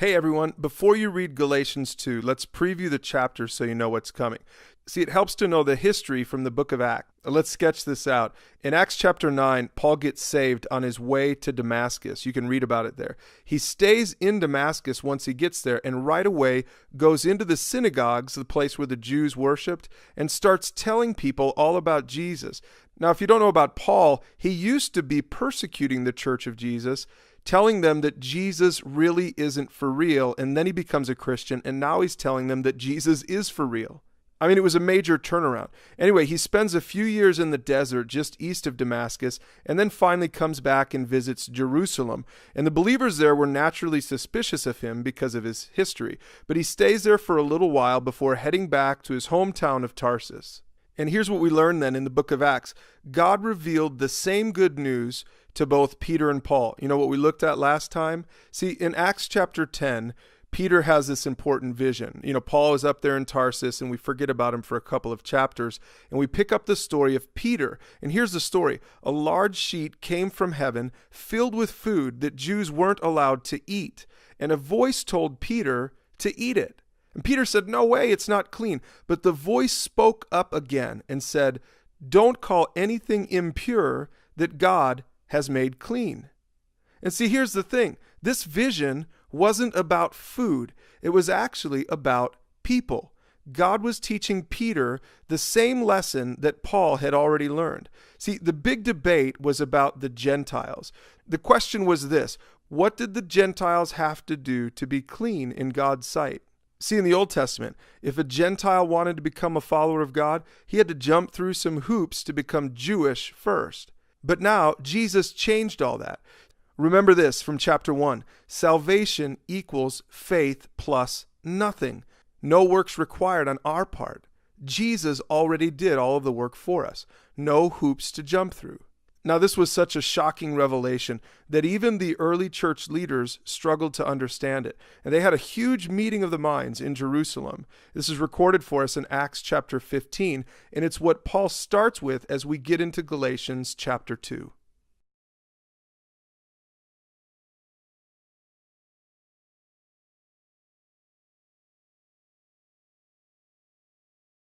Hey everyone, before you read Galatians 2, let's preview the chapter so you know what's coming. See, it helps to know the history from the book of Acts. Let's sketch this out. In Acts chapter 9, Paul gets saved on his way to Damascus. You can read about it there. He stays in Damascus once he gets there and right away goes into the synagogues, the place where the Jews worshipped, and starts telling people all about Jesus. Now, if you don't know about Paul, he used to be persecuting the church of Jesus, telling them that Jesus really isn't for real, and then he becomes a Christian, and now he's telling them that Jesus is for real. I mean, it was a major turnaround. Anyway, he spends a few years in the desert just east of Damascus, and then finally comes back and visits Jerusalem. And the believers there were naturally suspicious of him because of his history, but he stays there for a little while before heading back to his hometown of Tarsus. And here's what we learn then in the book of Acts. God revealed the same good news to both Peter and Paul. You know what we looked at last time? See, in Acts chapter 10, Peter has this important vision. You know, Paul is up there in Tarsus, and we forget about him for a couple of chapters, and we pick up the story of Peter. And here's the story. A large sheet came from heaven filled with food that Jews weren't allowed to eat, and a voice told Peter to eat it. And Peter said, "No way, it's not clean." But the voice spoke up again and said, "Don't call anything impure that God has made clean." And see, here's the thing. This vision wasn't about food. It was actually about people. God was teaching Peter the same lesson that Paul had already learned. See, the big debate was about the Gentiles. The question was this: what did the Gentiles have to do to be clean in God's sight? See, in the Old Testament, if a Gentile wanted to become a follower of God, he had to jump through some hoops to become Jewish first. But now, Jesus changed all that. Remember this from chapter 1. Salvation equals faith plus nothing. No works required on our part. Jesus already did all of the work for us. No hoops to jump through. Now, this was such a shocking revelation that even the early church leaders struggled to understand it. And they had a huge meeting of the minds in Jerusalem. This is recorded for us in Acts chapter 15, and it's what Paul starts with as we get into Galatians chapter 2.